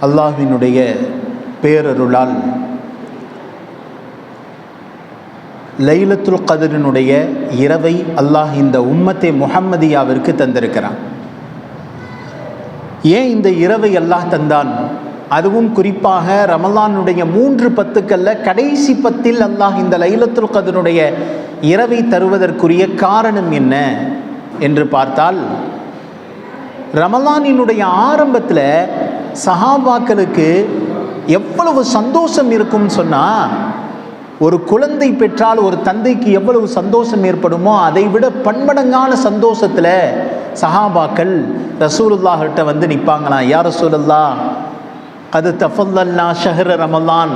அல்லாஹ்வினுடைய பேரருளால் லைலத்துல் கத்ரினுடைய இரவை அல்லாஹ் இந்த உம்மத்தே முஹம்மதியாவிற்கு தந்திருக்கிறான். ஏன் இந்த இரவை அல்லாஹ் தந்தான்? அதுவும் குறிப்பாக ரமலானுடைய 3 பத்துக்கள்ல கடைசி 10 அல்லாஹ் இந்த லைலத்துல் கத்ரினுடைய இரவை தருவதற்குரிய காரணம் என்ன என்று பார்த்தால், ரமலானினுடைய ஆரம்பத்தில் சஹாபாக்களுக்கு எவ்வளவு சந்தோஷம் இருக்கும்னு சொன்னால், ஒரு குழந்தை பெற்றால் ஒரு தந்தைக்கு எவ்வளவு சந்தோஷம் ஏற்படுமோ அதை விட பன்மடங்கான சந்தோஷத்தில் சஹாபாக்கள் ரசூலுல்லாஹ்கிட்ட வந்து நிற்பாங்களாம். யா ரசூலுல்லாஹ், அது தஃபல்லல்னா ஷஹ்ர ரமலான்,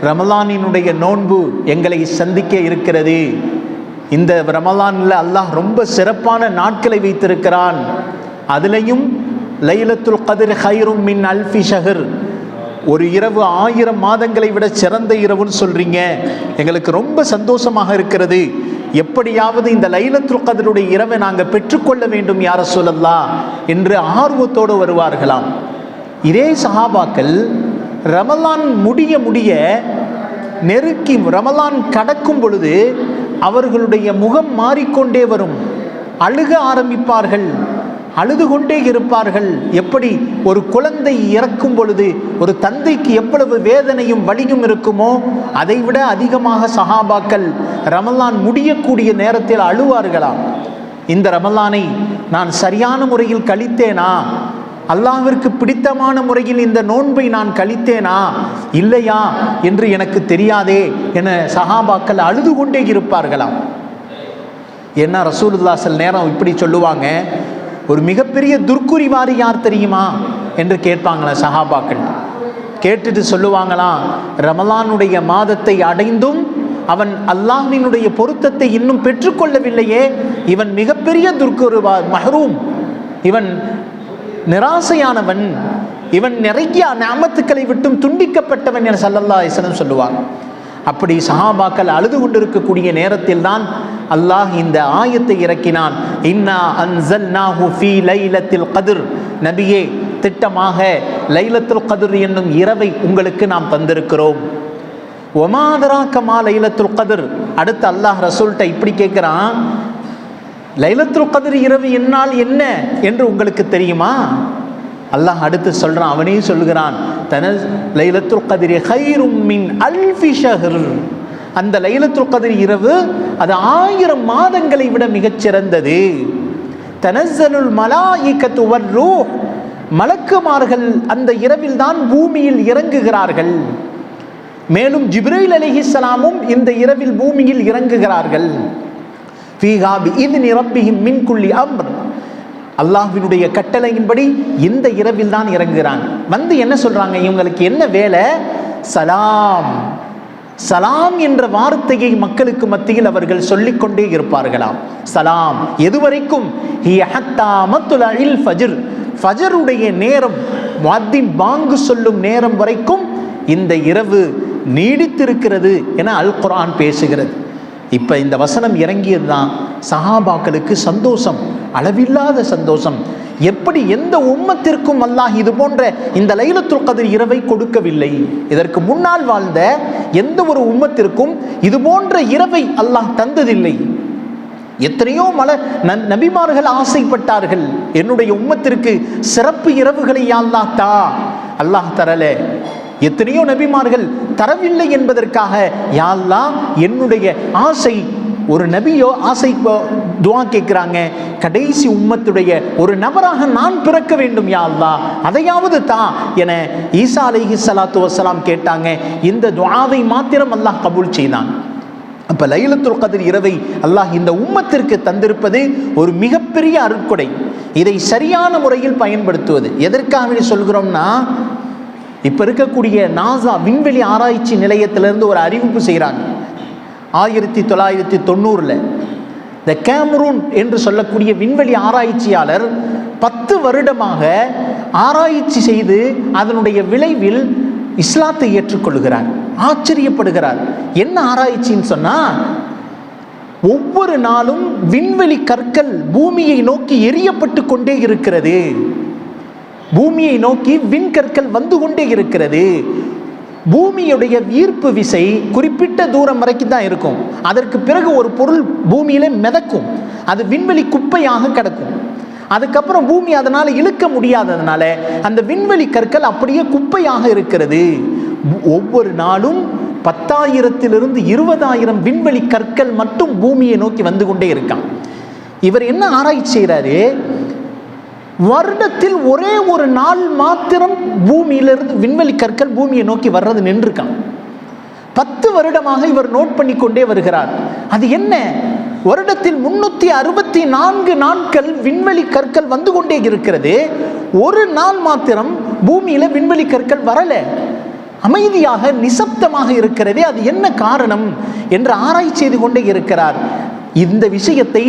ரமலானினுடைய நோன்பு எங்களை சந்திக்க இருக்கிறது. இந்த ரமலானில் அல்லாஹ் ரொம்ப சிறப்பான நாட்களை வைத்திருக்கிறான். அதுலேயும் லைலத்துல் கத்ர் ஹைரும் மின் அல்ஃபி ஷஹர், ஒரு இரவு 1000 மாதங்களை விட சிறந்த இரவுன்னு சொல்றீங்க, எங்களுக்கு ரொம்ப சந்தோஷமாக இருக்கிறது. எப்படியாவது இந்த லைலத்துல் கத்ருடைய இரவை நாங்கள் பெற்றுக்கொள்ள வேண்டும் யா ரசூலல்லாஹ் என்று ஆர்வத்தோடு வருவார்களாம். இதே சஹாபாக்கள் ரமலான் முடிய முடிய நெருக்கி ரமலான் கடக்கும் பொழுது அவர்களுடைய முகம் மாறிக்கொண்டே வரும், அழுக ஆரம்பிப்பார்கள், அழுது கொண்டே இருப்பார்கள். எப்படி ஒரு குழந்தை இறக்கும் பொழுது ஒரு தந்தைக்கு எவ்வளவு வேதனையும் வலியும் இருக்குமோ அதைவிட அதிகமாக சஹாபாக்கள் ரமலான் முடியக்கூடிய நேரத்தில் அழுவார்களாம். இந்த ரமலானை நான் சரியான முறையில் கழித்தேனா, அல்லாஹ்விற்கு பிடித்தமான முறையில் இந்த நோன்பை நான் கழித்தேனா இல்லையா என்று எனக்கு தெரியாதே என சஹாபாக்கள் அழுது கொண்டே இருப்பார்களாம். என்ன ரசூலுல்லாஹ் சில நேரம் இப்படி சொல்லுவாங்க, ஒரு மிகப்பெரிய துர்க்குறிவாரி யார் தெரியுமா என்று கேட்பாங்களா சஹாபாக்கள். கேட்டுட்டு சொல்லுவாங்களாம், ரமலானுடைய மாதத்தை அடைந்தும் அவன் அல்லாஹ்வினுடைய பொருத்தத்தை இன்னும் பெற்றுக்கொள்ளவில்லையே, இவன் மிகப்பெரிய துர்க்குறிவார், மஹ்ரூம், இவன் நிராசையானவன், இவன் நிறைய நிஅமத்துக்களை விட்டும் துண்டிக்கப்பட்டவன் என ஸல்லல்லாஹு அலைஹி வஸல்லம் சொல்லுவாங்க. அப்படி சஹாபாக்கள் அழுது கொண்டிருக்கக்கூடிய நேரத்தில் தான் அல்லாஹ் இந்த ஆயத்தை இறக்கினான். இன்னா அன்ஸல்நாஹு ஃபீ லைலத்தில் கத்ர், நபியே திட்டமாக லைலத்துல் கத்ர் என்னும் இரவை உங்களுக்கு நாம் தந்திருக்கிறோம். வமா அதராக மா லைலத்துல் கத்ர், அடுத்து அல்லாஹ் ரசூல்கிட்ட இப்படி கேட்குறான், லைலத்துல் கத்ர் இரவு என்னால் என்ன என்று உங்களுக்கு தெரியுமா? அல்லாஹ் அடுத்து சொல்றான், அவனே சொல்லுகிறான், லைலத்துல் கத்ரி ஹைரும் மின் அல்ஃபி ஷஹர், அந்த லைலத்துல் கத்ர் இரவு அது 1000 மாதங்களை விட மிகச்சிறந்தது. தனஸ்ஸலுல் மலாயிகத்து வர்ரூஹ், மலக்குமார்கள் அந்த இரவில் தான் பூமியில் இறங்குகிறார்கள். மேலும் ஜிப்ரீல் அலைஹிஸ்ஸலாமும் இந்த இரவில் பூமியில் இறங்குகிறார்கள். ஃபீஹா பிஇذن ரப்பிஹிம் மின் குல்லி அம்ர், அல்லாஹ்வினுடைய கட்டளையின்படி இந்த இரவில் தான் இறங்குகிறாங்க. வந்து என்ன சொல்றாங்க, இவங்களுக்கு என்ன வேலை? சலாம், சலாம் என்ற வார்த்தையை மக்களுக்கு மத்தியில் அவர்கள் சொல்லிக்கொண்டே இருப்பார்களாம். சலாம் எதுவரைக்கும்? ஃபஜருடைய நேரம், முஅத்தின் பாங்கு சொல்லும் நேரம் வரைக்கும் இந்த இரவு நீடித்திருக்கிறது என அல் குர்ஆன் பேசுகிறது. இப்போ இந்த வசனம் இறங்கியது தான் சஹாபாக்களுக்கு சந்தோஷம், அளவில்லாத சந்தோஷம். எப்படி எந்த உம்மத்திற்கும் அல்லாஹ் இது போன்ற இந்த லைலத்துல் கத்ர் இரவை கொடுக்கவில்லை. இதற்கு முன்னால் வாழ்ந்த எந்த ஒரு உம்மத்திற்கும் இது போன்ற இரவை அல்லாஹ் தந்ததில்லை. எத்தனையோ நபிமார்கள் ஆசைப்பட்டார்கள், என்னுடைய உம்மத்திற்கு சிறப்பு இரவுகளை அல்லாஹ் தா, அல்லாஹ் தரல. எத்தனையோ நபிமார்கள் தரவில்லை என்பதற்காக யா அல்லாஹ் என்னுடைய ஆசை, ஒரு நபியோ ஆசை துஆ கேட்கிறாங்க, கடைசி உம்மத்துடைய ஒரு நபராக நான் பிறக்க வேண்டும் யா அல்லாஹ், அதையாவது தா என ஈசா அலைஹிஸ்ஸலாத்து வஸ்ஸலாம் கேட்டாங்க. இந்த துஆவை மாத்திரம் அல்லாஹ் கபூல் செய்தான். அப்ப லைலத்துல் கத்ர் இரவை அல்லாஹ் இந்த உம்மத்திற்கு தந்திருப்பது ஒரு மிகப்பெரிய அருட்கொடை. இதை சரியான முறையில் பயன்படுத்துவது. எதற்காக சொல்கிறோம்னா, இப்ப இருக்கக்கூடிய நாசா விண்வெளி ஆராய்ச்சி நிலையத்திலிருந்து ஒரு அறிவிப்பு செய்கிறாங்க. 1990 த கேமரூன் என்று சொல்லக்கூடிய விண்வெளி ஆராய்ச்சியாளர் 10 வருடமாக ஆராய்ச்சி செய்து அதனுடைய விளைவில் இஸ்லாத்தை ஏற்றுக்கொள்கிறார். ஆச்சரியப்படுகிறார். என்ன ஆராய்ச்சின்னு சொன்னா, ஒவ்வொரு நாளும் விண்வெளி கற்கள் பூமியை நோக்கி எரியப்பட்டு கொண்டே இருக்கிறது. பூமியை நோக்கி விண்கற்கள் வந்து கொண்டே இருக்கிறது. பூமியுடைய ஈர்ப்பு விசை குறிப்பிட்ட தூரம் வரைக்கும் தான் இருக்கும். அதற்கு பிறகு ஒரு பொருள் பூமியில மிதக்கும், அது விண்வெளி குப்பையாக கிடக்கும். அதுக்கப்புறம் பூமி அதனால இழுக்க முடியாததுனால அந்த விண்வெளி கற்கள் அப்படியே குப்பையாக இருக்கிறது. ஒவ்வொரு நாளும் 10,000 to 20,000 விண்வெளி கற்கள் மட்டும் பூமியை நோக்கி வந்து கொண்டே இருக்கான். இவர் என்ன ஆராய்ச்சி செய்கிறாரு? வருடத்தில் ஒரே ஒரு நாள் மாத்திரம் பூமியிலிருந்து விண்வெளி கற்கள் பூமியை நோக்கி வர்றது நின்றுருக்கான். 10 வருடமாக இவர் நோட் பண்ணி கொண்டே வருகிறார். அது என்ன? வருடத்தில் 364 நாட்கள் விண்வெளி கற்கள் வந்து கொண்டே இருக்கிறது. ஒரு நாள் மாத்திரம் பூமியில விண்வெளி கற்கள் வரல, அமைதியாக நிசப்தமாக இருக்கிறதே, அது என்ன காரணம் என்று ஆராய்ச்சி செய்து கொண்டே இருக்கிறார். இந்த விஷயத்தை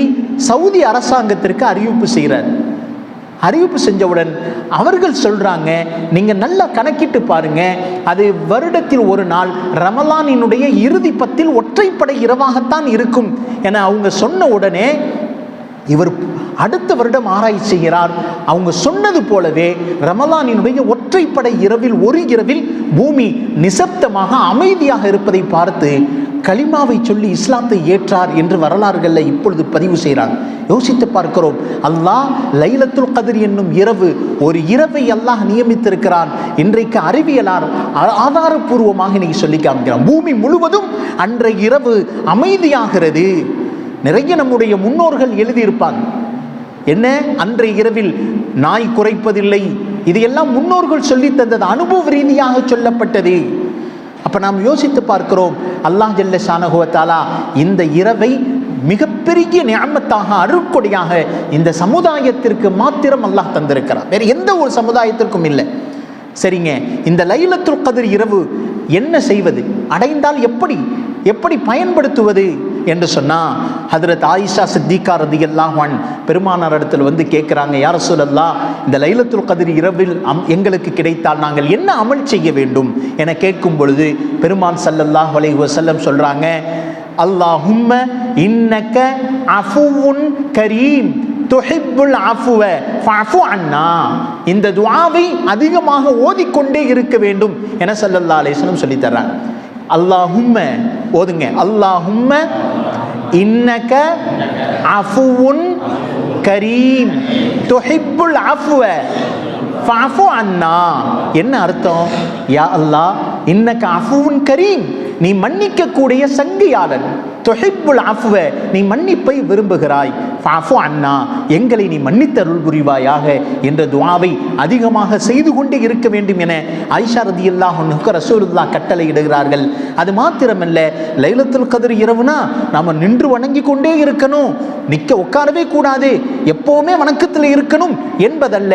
சவுதி அரசாங்கத்திற்கு அறிவிப்பு செய்கிறார். அறிவிப்பு செஞ்சவுடன் அவர்கள் சொல்றாங்க, நீங்க நல்லா கணக்கிட்டு பாருங்க, அது வருடத்தில் ஒரு நாள் ரமலானினுடைய இறுதி 10 ஒற்றைப்படை இரவாகத்தான் இருக்கும் என அவங்க சொன்ன உடனே இவர் அடுத்த வருடம் ஆராய்ச்சி செய்கிறார். அவங்க சொன்னது போலவே ரமலானினுடைய ஒற்றைப்படை இரவில் ஒரு இரவில் பூமி நிசப்தமாக அமைதியாக இருப்பதை பார்த்து கலிமாவை சொல்லி இஸ்லாத்தை ஏற்றார் என்று வரலாறுகளில் இப்பொழுது பதிவு செய்கிறார். யோசித்து பார்க்கிறோம், அல்லாஹ் லைலத்துல் கத்ர் என்னும் இரவு, ஒரு இரவை அல்லாஹ் நியமித்திருக்கிறான். இன்றைக்கு அறிவியலார் ஆதாரபூர்வமாக இன்னைக்கு சொல்லி காமிக்கிறான், பூமி முழுவதும் அன்றைய இரவு அமைதியாகிறது. நிறைய நம்முடைய முன்னோர்கள் எழுதியிருப்பாங்க, என்ன அன்றைய இரவில் நாய் குறைப்பதில்லை, இதையெல்லாம் முன்னோர்கள் சொல்லி தந்தது, அனுபவ ரீதியாக சொல்லப்பட்டது. அப்ப நாம் யோசித்து பார்க்கிறோம், அல்லாஹ் ஜல்ல ஷானஹு வ தஆலா இந்த இரவை மிகப்பெரிய நிஅமத்தாக அருட்கொடையாக இந்த சமுதாயத்திற்கு மாத்திரம் அல்லாஹ் தந்திருக்கிறார், வேற எந்த ஒரு சமுதாயத்திற்கும் இல்லை. சரிங்க, இந்த லைலத்துல் கத்ர் இரவு என்ன செய்வது, அடைந்தால் எப்படி பயன்படுத்துவது என்று சொன்னா, ஹஜ்ரத் ஆயிஷா சித்திகா ரலியல்லாஹு அன்ஹா பெருமானார் இடத்துல வந்து கேட்கிறாங்க, யா ரசூலல்லாஹ், இந்த லைலத்துல் கத்ர் இரவில் எங்களுக்கு கிடைத்தால் நாங்கள் என்ன அமல் செய்ய வேண்டும் என கேட்கும் பொழுது பெருமான் ஸல்லல்லாஹு அலைஹி வஸல்லம் சொல்றாங்க, அல்லாஹும்ம இன்னக அஃபுவுன் கரீம் துஹிப்புல் அஃப்வ ஃபஅஃபு அன்னா. இந்த துஆவை அதிகமாக ஓதிக்கொண்டே இருக்க வேண்டும் என ஸல்லல்லாஹு அலைஹி வஸல்லம் சொல்லி தர்றாங்க. அல்லாஹும்ம ஓதுங்க, அல்லாஹும்ம இன்னக அஃபுவுன் கரீம் துஹிப்புல் அஃப்வ ஃபஅஃபு அன்னா. என்ன அர்த்தம்? யா அல்லாஹ், இன்னக அஃபுவுன் கரீம், நீ மன்னிக்க கூடிய சங்கையாளன், துஹிப்புல் அஃப்வ, நீ மன்னிப்பை விரும்புகிறாய், ஃபஅஃபு அன்னா, எங்களை நீ மன்னித்தருள் புரிவாயாக என்ற துஆவை அதிகமாக செய்து கொண்டே இருக்க வேண்டும் என ஆயிஷா ரலியல்லாஹு அன்ஹா ரசூலுல்லாஹ் கட்டளை இடுகிறார்கள். அது மாத்திரமல்ல, லைலத்துல் கத்ர் இரவுனா நாம நின்று வணங்கி கொண்டே இருக்கணும், உட்காரவே கூடாது, எப்பவுமே வணக்கத்தில் இருக்கணும் என்பதல்ல.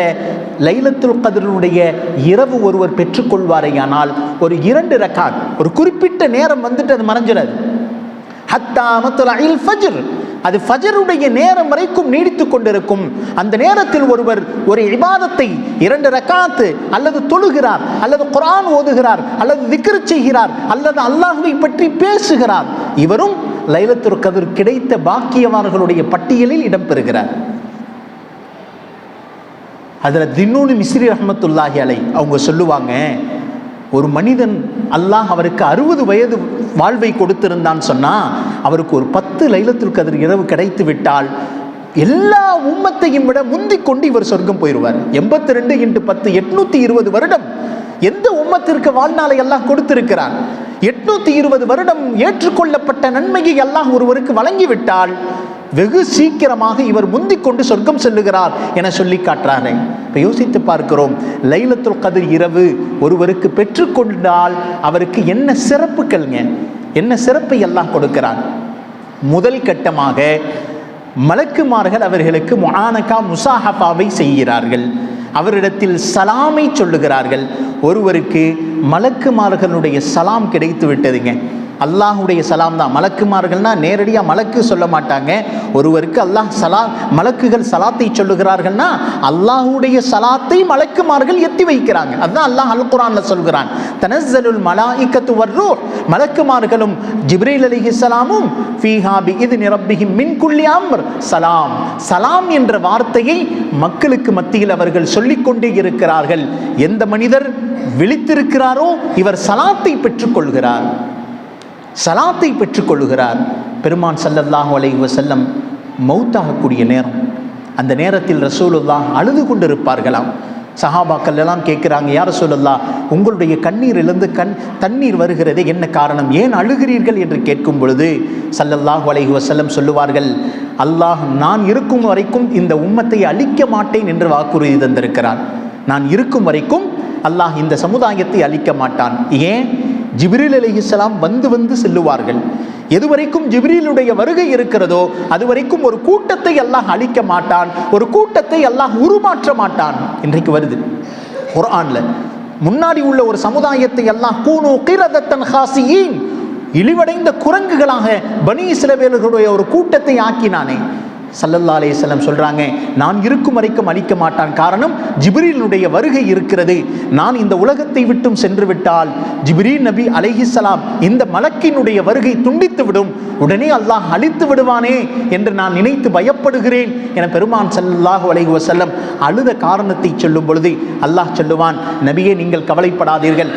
லைலத்துல் கத்ருடைய இரவு ஒருவர் பெற்றுக்கொள்வாரையானால் ஒரு 2 ரக்காத், ஒரு குறிப்பிட்ட நேரம் வந்துட்டு அது மறைஞ்சிடாது. ஹத்தா மத்லஇல் ஃபஜ்ர், அது ஃபஜ்ருடைய நேரம் வரைக்கும் நீடித்து கொண்டிருக்கும். அந்த நேரத்தில் ஒருவர் ஒரு இபாதத்தை 2 ரக்காத் அல்லது தொழுகிறார், அல்லது குர்ஆன் ஓதுகிறார், அல்லது திக்ர் செய்கிறார், அல்லது அல்லாஹ்வை பற்றி பேசுகிறார், இவரும் லைலத்துல் கத்ர் கிடைத்த பாக்கியவான்களுடைய பட்டியலில் இடம்பெறுகிறார். ஹஜ்ரத் தின்னூன் மிஸ்ரி ரஹ்மத்துல்லாஹி அலைஹி அவங்க சொல்லுவாங்க, ஒரு மனிதன் அல்லாஹ் அவருக்கு 60 வயது வாழ்வை கொடுத்திருந்தான் சொன்னா, அவருக்கு ஒரு 10 லைலத்துல் கத்ர் இரவு கிடைத்து விட்டால் எல்லா உம்மத்தையும் விட முந்திக் கொண்டு இவர் சொர்க்கம் போயிடுவார். 82 × 10 820 வருடம் எந்த உம்மத்திற்கு வாழ்நாளை அல்லாஹ் கொடுத்திருக்கிறான். 820 வருடம் ஏற்றுக்கொள்ளப்பட்ட நன்மையை அல்லாஹ் ஒருவருக்கு வழங்கிவிட்டால் வெகு சீக்கிரமாக இவர் முந்திக் கொண்டு சொர்க்கம் செல்லுகிறார் என சொல்லி காட்டுறாரு. இப்போ யோசித்து பார்க்கிறோம், லைலத்துல் கத்ர் இரவு ஒருவருக்கு பெற்றுக்கொண்டால் அவருக்கு என்ன சிறப்புகள்ங்க, என்ன சிறப்பை எல்லாம் கொடுக்கிறார். முதல் கட்டமாக மலக்குமார்கள் அவர்களுக்கு முஆனகா முசாஹபாவை செய்கிறார்கள், அவரிடத்தில் சலாமை சொல்லுகிறார்கள். ஒருவருக்கு மலக்குமார்களுடைய சலாம் கிடைத்து விட்டதுங்க. அல்லாஹுடைய சலாம் தான். மலக்குமார்கள்னா நேரடியாக மலக்கு சொல்ல மாட்டாங்க. ஒருவருக்கு அல்லாஹ் மலக்குகள் சலாத்தை சொல்லுகிறார்கள்னா அல்லாஹுடைய சலாத்தை மலக்குமார்கள் எத்தி வைக்கிறாங்க. அதுதான் அல்லாஹ் அல் குர்ஆன்ல சொல்கிறான், தனஸ்ஸலுல் மலாயிகத்து வர்ரூஹ், மலக்குமார்களும் ஜிப்ரீல் அலைஹிஸ்ஸலாமும் ஃபீஹா பிஇذن ரப்பிஹிம் மின் குல்லி அம்ர் சலாம். சலாம் என்ற வார்த்தையை மக்களுக்கு மத்தியில் அவர்கள் சொல்லிக்கொண்டே இருக்கிறார்கள். எந்த மனிதர் விழித்திருக்கிறாரோ இவர் சலாத்தை பெற்றுக்கொள்கிறார், சலாத்தை பெற்றுக்கொள்கிறார். பெருமான் ஸல்லல்லாஹு அலைஹி வஸல்லம் மௌத்தாகக்கூடிய நேரம், அந்த நேரத்தில் ரசூலுல்லாஹ் அழுது கொண்டிருப்பார்களாம். சஹாபாக்கள் எல்லாம் கேட்குறாங்க, யா ரசூலுல்லாஹ், உங்களுடைய கண்ணீரிலிருந்து தண்ணீர் வருகிறது, என்ன காரணம், ஏன் அழுகிறீர்கள் என்று கேட்கும் பொழுது ஸல்லல்லாஹு அலைஹி வஸல்லம் சொல்லுவார்கள், அல்லாஹ் நான் இருக்கும் வரைக்கும் இந்த உம்மத்தை அழிக்க மாட்டேன் என்று வாக்குறுதி தந்திருக்கிறான். நான் இருக்கும் வரைக்கும் அல்லாஹ் இந்த சமுதாயத்தை அழிக்க மாட்டான். ஏன்? ஜிப்ரீல் அலைஹிஸ்ஸலாம் வந்து செல்லுவார்கள். எதுவரைக்கும் ஜிப்ரீலுடைய வருகை இருக்கிறதோ அதுவரைக்கும் ஒரு கூட்டத்தை அல்லாஹ் அழிக்க மாட்டான், ஒரு கூட்டத்தை அல்லாஹ் உருமாற்ற மாட்டான். இன்றைக்கு வருது குர்ஆன்ல, முன்னாடி உள்ள ஒரு சமுதாயத்தை அல்லாஹ் கூனு கிரதத்தன் ஹாசியீன், இழிவடைந்த குரங்குகளாக பனி இஸ்ரவேலர்களுடைய ஒரு கூட்டத்தை ஆக்கினானே. ஸல்லல்லாஹு அலைஹி வஸல்லம் சொல்றாங்க, நான் இருக்கும் வரைக்கும் அழிக்க மாட்டான். காரணம், ஜிப்ரீலுடைய வருகை இருக்கிறது. நான் இந்த உலகத்தை விட்டும் சென்று விட்டால் ஜிப்ரீல் நபி அலைஹிஸ்ஸலாம் இந்த மலக்கினுடைய வருகை துண்டித்து விடும், உடனே அல்லாஹ் அழித்து விடுவானே என்று நான் நினைத்து பயப்படுகிறேன் என பெருமான் ஸல்லல்லாஹு அலைஹி வஸல்லம் அழுத காரணத்தை சொல்லும் பொழுது அல்லாஹ் சொல்லுவான், நபியே நீங்கள் கவலைப்படாதீர்கள்,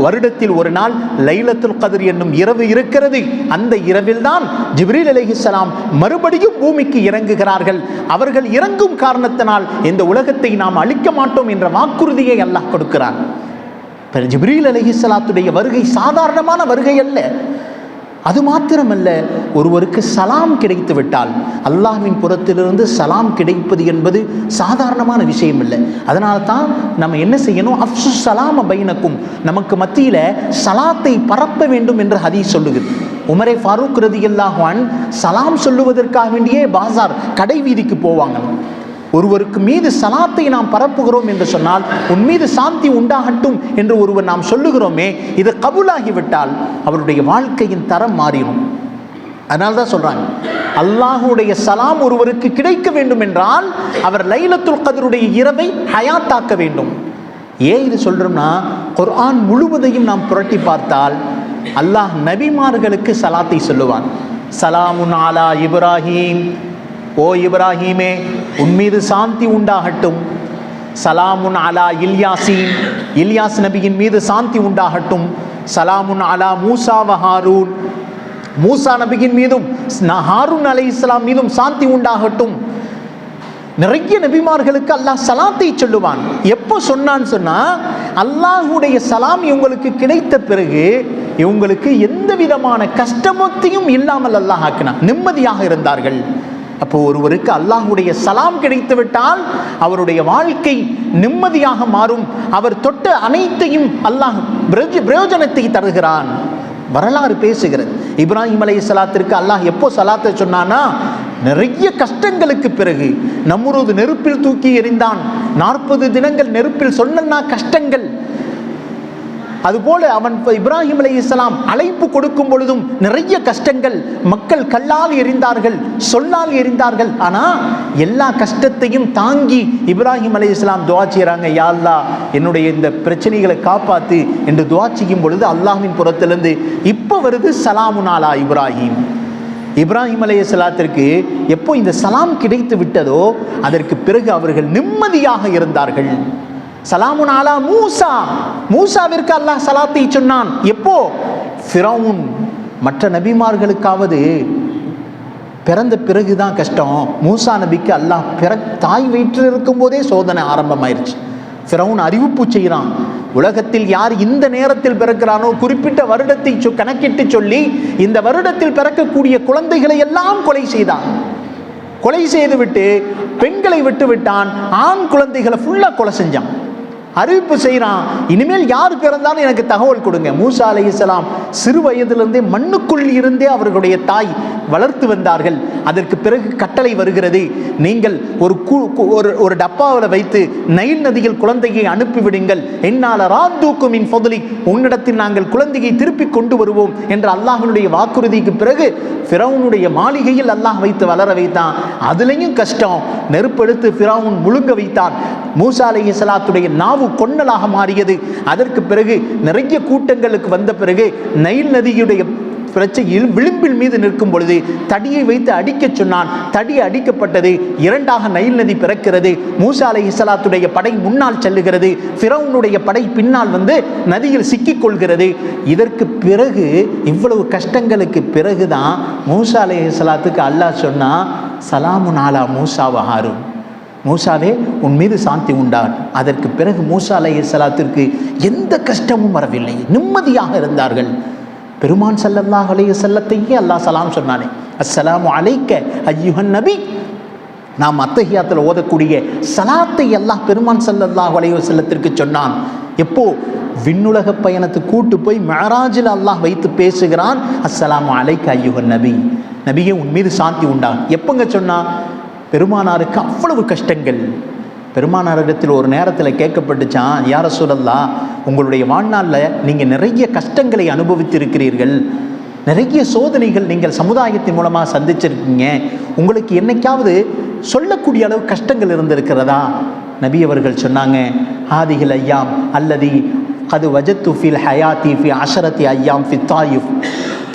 வருடத்தில் ஒரு நாள் லைலத்துல் கத்ர் என்னும் இரவு இருக்கிறது. அந்த இரவில் தான் ஜிப்ரீல் அலைஹிஸ்ஸலாம் மறுபடியும் பூமிக்கு இறங்குகிறார்கள். அவர்கள் இறங்கும் காரணத்தினால் இந்த உலகத்தை நாம் அழிக்க மாட்டோம் என்ற வாக்குறுதியை அல்லாஹ் கொடுக்கிறான். ஜிப்ரீல் அலைஹிஸ்ஸலாத்துடைய வருகை சாதாரணமான வருகை அல்ல. அது மாத்திரமல்ல, ஒருவருக்கு சலாம் கிடைத்து விட்டால், அல்லாஹ்வின் புறத்திலிருந்து சலாம் கிடைப்பது என்பது சாதாரணமான விஷயம் இல்லை. அதனால தான் நம்ம என்ன செய்யணும், அஃப்சு சலாம பைனக்கும், நமக்கு மத்தியில் சலாத்தை பரப்ப வேண்டும் என்று ஹதீஸ் சொல்லுகிறது. உமரே ஃபாரூக் ரலியல்லாஹு அன்ஹு சலாம் சொல்லுவதற்காக வேண்டியே பாசார் கடை வீதிக்கு போவாங்க. ஒருவருக்கு மீது சலாத்தை நாம் பரப்புகிறோம் என்று சொன்னால், உன் மீது சாந்தி உண்டாகட்டும் என்று ஒருவர் நாம் சொல்லுகிறோமே, இது கபூலாகிவிட்டால் அவருடைய வாழ்க்கையின் தரம் மாறிடும். அதனால தான் சொல்றாங்க, அல்லாஹுடைய சலாம் ஒருவருக்கு கிடைக்க வேண்டும் என்றால் அவர் லைலத்துல் கத்ருடைய இரவை ஹயாத்தாக்க வேண்டும். ஏன் இது சொல்றோம்னா, குர்ஆன் முழுவதையும் நாம் புரட்டி பார்த்தால் அல்லாஹ் நபிமார்களுக்கு சலாத்தை சொல்லுவான். சலாமுன் அலா இப்ராஹீம், ஓ இப்ராஹீமே உன் மீது சாந்தி உண்டாகட்டும். சலாமுன் அலா இல்யாசீன், இல்யாஸ் நபியின் மீது சாந்தி உண்டாகட்டும். சலாமுன் அலா மூசா வ ஹாரூன், மூசா நபியின் மீதும் ஹாரூன் அலைஹிஸ்ஸலாம் மீதும் சாந்தி உண்டாகட்டும். நிறைய நபிமார்களுக்கு அல்லாஹ் சலாத்தை சொல்லுவான். எப்போ சொன்னான்னு சொன்னா, அல்லாஹுடைய சலாம் இவங்களுக்கு கிடைத்த பிறகு இவங்களுக்கு எந்த விதமான கஷ்டமத்தையும் இல்லாமல் அல்லாஹ் ஆக்கினான், நிம்மதியாக இருந்தார்கள். அப்போ ஒருவருக்கு அல்லாஹுடைய சலாம் கிடைத்து விட்டால் அவருடைய வாழ்க்கை நிம்மதியாக மாறும். அவர் தொட்ட அனைத்தையும் அல்லாஹ் பிரயோஜனத்தை தருகிறான். வரலாறு பேசுகிறது, இப்ராஹிம் அலைஹிஸ்ஸலாத்திற்கு அல்லாஹ் எப்போ சலாத்தை சொன்னானா, நிறைய கஷ்டங்களுக்கு பிறகு. நம்ரூத் நெருப்பில் தூக்கி எறிந்தான், 40 தினங்கள் நெருப்பில், சொன்னா கஷ்டங்கள். அதுபோல அவன் இப்ராஹிம் அலைஹிஸ்ஸலாம் அழைப்பு கொடுக்கும் பொழுதும் நிறைய கஷ்டங்கள். மக்கள் கல்லால் எறிந்தார்கள், சொல்லால் எறிந்தார்கள். ஆனா எல்லா கஷ்டத்தையும் தாங்கி இப்ராஹிம் அலைஹிஸ்ஸலாம் துஆ செய்றாங்க, யா அல்லாஹ் என்னுடைய இந்த பிரச்சனைகளை காப்பாத்து என்று துஆ செய்யும் பொழுது அல்லாஹ்வின் புறத்திலிருந்து இப்ப வருது சலாமுன் அலா இப்ராஹிம். இப்ராஹிம் அலைஹிஸ்ஸலாத்திற்கு எப்போ இந்த சலாம் கிடைத்து விட்டதோ அதற்கு பிறகு அவர்கள் நிம்மதியாக இருந்தார்கள். சலாமுன் அலா மூசா, மூசாவிற்கு அல்லாஹ் சலாத்தை சொன்னான். எப்போ? ஃபிரௌன். மற்ற நபிமார்களுக்காவது பிறந்த பிறகுதான் கஷ்டம், மூசா நபிக்கு அல்லாஹ் தாய் வயிற்றில் இருக்கும் போதே சோதனை ஆரம்பமாயிருச்சு. ஃபிரௌன் அறிவிப்பு செய்கிறான், உலகத்தில் யார் இந்த நேரத்தில் பிறக்கிறானோ குறிப்பிட்ட வருடத்தை கணக்கிட்டு சொல்லி இந்த வருடத்தில் பிறக்கக்கூடிய குழந்தைகளை எல்லாம் கொலை செய்தான். கொலை செய்து விட்டு பெண்களை விட்டு விட்டான், ஆண் குழந்தைகளை ஃபுல்லா கொலை செஞ்சான். அறிவிப்பு செய்கிறான், இனிமேல் யார் பிறந்தாலும் எனக்கு தகவல் கொடுங்க. மூசா அலைஹிஸ்ஸலாம் சிறு வயதிலிருந்தே மண்ணுக்குள் இருந்தே அவர்களுடைய தாய் வளர்த்து வந்தார்கள். அதற்கு பிறகு கட்டளை வருகிறது, நீங்கள் ஒரு டப்பாவில் வைத்து நைல் நதியில் குழந்தையை அனுப்பிவிடுங்கள், என்னால் ராத்தூக்கும் மின் ஃபதுலி, உன்னிடத்தில் நாங்கள் குழந்தையை திருப்பி கொண்டு வருவோம் என்ற அல்லாஹ்வுடைய வாக்குறுதிக்கு பிறகு ஃபிரௌனுடைய மாளிகையில் அல்லாஹ் வைத்து வளர வைத்தான். அதுலேயும் கஷ்டம், நெருப்பெடுத்து ஃபிரௌன் முழுங்க வைத்தான். மூசா அலைஹிஸ்ஸலாத்துடைய நாவு கொன்னலாக மாறியது. அதற்கு பிறகு நிறைய கூட்டங்களுக்கு வந்த பிறகு நைல் நதியுடைய பிரச்சனையில் விளிம்பில் மீது நிற்கும் பொழுது தடியை வைத்து அடிக்க சொன்னான். தடி அடிக்கப்பட்டது, இரண்டாக நைல் நதி பிறக்கிறது. மூசா அலைஹிஸ்ஸலாத்துடைய படை முன்னால் செல்லுகிறது, ஃபிரௌனுடைய படை பின்னால் வந்து நதியில் சிக்கிக் கொள்கிறது. இதற்கு பிறகு இவ்வளவு கஷ்டங்களுக்கு பிறகுதான் மூசா அலைஹிஸ்ஸலாத்துக்கு அல்லாஹ் சொன்னா, சலாமுன் அலா மூசா வ ஹாரூன், மூசாவே உன் மீது சாந்தி உண்டான். அதற்கு பிறகு மூசா அலைஹிஸ்ஸலாத்திற்கு எந்த கஷ்டமும் வரவில்லை, நிம்மதியாக இருந்தார்கள். பெருமான் ஸல்லல்லாஹு அலைஹி வஸல்லத்தையே அல்லாஹ் சலாம் சொன்னானே, அஸ்ஸலாமு அலைக்க அய்யுஹன் நபி. நாம் அத்தஹியாத்தில் ஓதக்கூடிய சலாத்தை அல்லாஹ் பெருமான் ஸல்லல்லாஹு அலைஹி வஸல்லத்திற்கு சொன்னான். எப்போ? விண்ணுலக பயணத்துக்கு கூட்டு போய் மிஅராஜில் அல்லாஹ் வைத்து பேசுகிறான், அஸ்ஸலாமு அலைக்க அய்யுஹன் நபி, நபியே உன் மீது சாந்தி உண்டான். எப்பங்க சொன்னான்? பெருமானாருக்கு அவ்வளவு கஷ்டங்கள். பெருமானாரிடத்தில் ஒரு நேரத்தில் கேட்கப்பட்டுச்சான், யா ரசூலல்லாஹ், உங்களுடைய வாழ்நாளில் நீங்கள் நிறைய கஷ்டங்களை அனுபவித்திருக்கிறீர்கள், நிறைய சோதனைகள் நீங்கள் சமுதாயத்தின் மூலமாக சந்திச்சிருக்கீங்க, உங்களுக்கு என்னைக்காவது சொல்லக்கூடிய அளவு கஷ்டங்கள் இருந்திருக்கிறதா? நபி அவர்கள் சொன்னாங்க, ஹாதிஹில் ஐயாம் அல்லதி அது வஜத்து ஃபில் ஹயாத்தி ஃபி அஷரத்தி ஐயாம் ஃபி தாயிஃப்,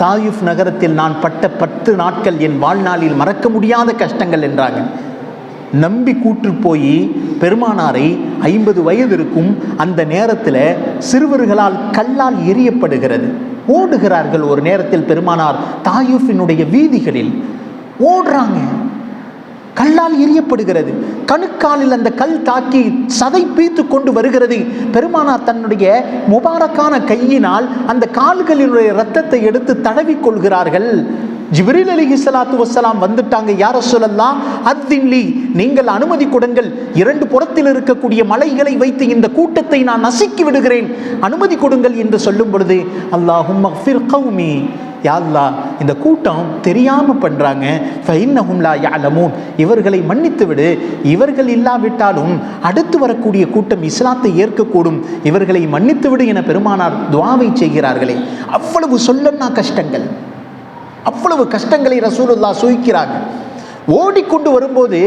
தாயிஃப் நகரத்தில் நான் பட்ட 10 நாட்கள் என் வாழ்நாளில் மறக்க முடியாத கஷ்டங்கள் என்றாங்க. நம்பி கூட்டு போய் பெருமானாரை 50 வயது இருக்கும் அந்த நேரத்தில் சிறுவர்களால் கல்லால் எரியப்படுகிறது. ஓடுகிறார்கள். ஒரு நேரத்தில் பெருமானார் தாயூஃபினுடைய வீதிகளில் ஓடுறாங்க, கல்லால் எரியப்படுகிறது. கணுக்காலில் அந்த கல் தாக்கி சதை பீத்து கொண்டு வருகிறது. பெருமானார் தன்னுடைய முபாரக்கான கையினால் அந்த கால்களினுடைய இரத்தத்தை எடுத்து தடவி கொள்கிறார்கள். ஜிப்ரீல் அலைஹிஸ்ஸலாத்து வஸ்ஸலாம் வந்துட்டாங்க, யா ரசூலல்லாஹ் அத்தின்லி, நீங்கள் அனுமதி கொடுங்கள், 2 புறத்தில் இருக்கக்கூடிய மலைகளை வைத்து இந்த கூட்டத்தை நான் நசுக்கி விடுகிறேன், அனுமதி கொடுங்கள் என்று சொல்லும் பொழுது, அல்லாஹும்ம ஃபிர் கௌமி, யா அல்லாஹ் இந்த கூட்டம் தெரியாம பண்றாங்க, ஃபஇன்னஹும் லா யஅலமூன், இவர்களை மன்னித்து விடு, இவர்கள் இல்லாவிட்டாலும் அடுத்து வரக்கூடிய கூட்டம் இஸ்லாத்தை ஏற்கக்கூடும், இவர்களை மன்னித்து விடு என பெருமானார் துஆவை செய்கிறார்களே. அவ்வளவு சொல்லன்னா கஷ்டங்கள், அவ்வளவு கஷ்டங்களை ரசூலுல்லாஹ் சுகிக்கிறாங்க. ஓடிக்கொண்டு வரும்போது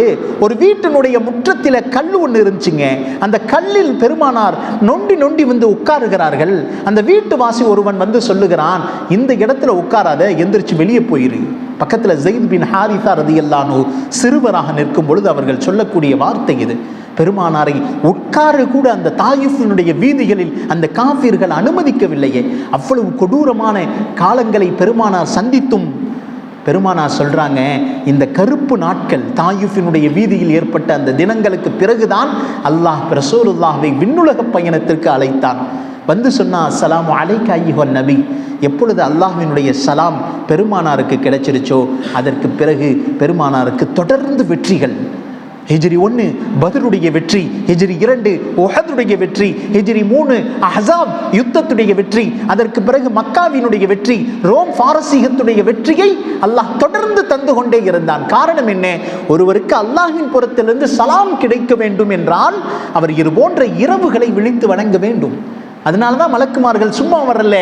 ஒரு வீட்டினுடைய முற்றத்தில் கல் ஒன்று இருந்துச்சுங்க. அந்த கல்லில் பெருமானார் நொண்டி நொண்டி வந்து உட்காருகிறார்கள். அந்த வீட்டு வாசி ஒருவன் வந்து சொல்லுகிறான், இந்த இடத்துல உட்காராத, எந்திரிச்சு வெளியே போயிரு. பக்கத்தில் ஸைத் பின் ஹாரிஸா ரலியல்லாஹு அன்ஹு சிறுவராக நிற்கும் பொழுது அவர்கள் சொல்லக்கூடிய வார்த்தை இது. பெருமானாரை உட்கார கூட அந்த தாயிஃபினுடைய வீதிகளில் அந்த காஃபிர்கள் அனுமதிக்கவில்லையே. அவ்வளவு கொடூரமான காலங்களை பெருமானார் சந்தித்தும் பெருமானார் சொல்றாங்க, இந்த கருப்பு நாட்கள் தாயிஃபினுடைய வீதியில் ஏற்பட்ட அந்த தினங்களுக்கு பிறகுதான் அல்லாஹ் ரசூலுல்லாஹ்வை விண்ணுலக பயணத்திற்கு அழைத்தான். வந்து சொன்னா, அஸ்ஸலாமு அலைக்க அய்யுஹன் நபி. எப்பொழுது அல்லாஹ்வினுடைய சலாம் பெருமானாருக்கு கிடைச்சிருச்சோ அதற்கு பிறகு பெருமானாருக்கு தொடர்ந்து வெற்றிகள். ஹிஜ்ரி 1 பத்ருடைய வெற்றி, ஹிஜ்ரி 2 உஹதுடைய வெற்றி, ஹிஜ்ரி 3 அஹ்ஸாப் யுத்தத்துடைய வெற்றி, அதற்கு பிறகு மக்காவினுடைய வெற்றி, ரோம் பாரசீகத்துடைய வெற்றியை அல்லாஹ் தொடர்ந்து தந்து கொண்டே இருந்தான். காரணம் என்ன? ஒருவருக்கு அல்லாஹ்வின் புறத்திலிருந்து சலாம் கிடைக்க வேண்டும் என்றால் அவர் இது போன்ற இரவுகளை விழித்து வணங்க வேண்டும். அதனால தான் மலக்குமார்கள் சும்மா வரல,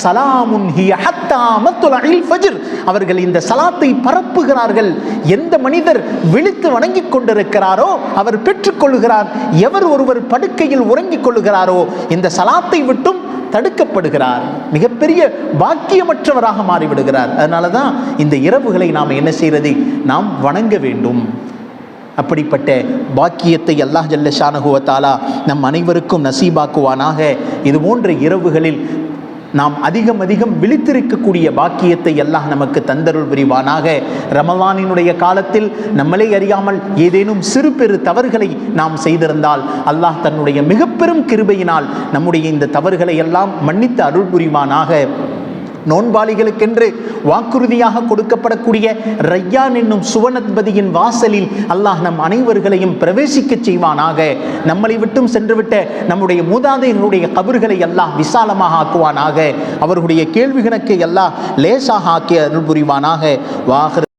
சலாமுன் ஹிய ஹத்தா மத்லஇல் ஃபஜ்ர், அவர்கள் இந்த சலாத்தை பரப்புகிறார்கள். எந்த மனிதர் விழித்து வணங்கிக் கொண்டிருக்கிறாரோ அவர் பெற்றுக்கொள்கிறார். எவர் ஒருவர் படுக்கையில் உறங்கிக் கொள்கிறாரோ இந்த சலாத்தை விட்டும் தடுக்கப்படுகிறார், மிகப்பெரிய பாக்கியமற்றவராக மாறிவிடுகிறார். அதனால தான் இந்த இரவுகளை நாம் என்ன செய்கிறது? நாம் வணங்க வேண்டும். அப்படிப்பட்ட பாக்கியத்தை அல்லாஹ் ஜல்ல ஷானஹு வ தஆலா நம் அனைவருக்கும் நசீபாக்குவானாக. இது போன்ற இரவுகளில் நாம் அதிகம் விழித்திருக்கக்கூடிய பாக்கியத்தை அல்லாஹ் நமக்கு தந்தருள் புரிவானாக. ரமலானினுடைய காலத்தில் நம்மளே அறியாமல் ஏதேனும் சிறு பெரு தவறுகளை நாம் செய்திருந்தால் அல்லாஹ் தன்னுடைய மிக பெரும் கிருபையினால் நம்முடைய இந்த தவறுகளை எல்லாம் மன்னித்து அருள் புரிவானாக. நோன்பாளிகளுக்கென்று வாக்குறுதியாக கொடுக்கப்படக்கூடிய ரையான் என்னும் சுவனத்பதியின் வாசலில் அல்லாஹ் நம் அனைவர்களையும் பிரவேசிக்க செய்வானாக. நம்மளை விட்டும் சென்றுவிட்ட நம்முடைய மூதாதையர்களுடைய கபர்களை அல்லாஹ் விசாலமாக ஆக்குவானாக. அவர்களுடைய கேள்வி கணக்கை அல்லாஹ் லேசாக ஆக்கி அருள் புரிவானாக. வாஹிர்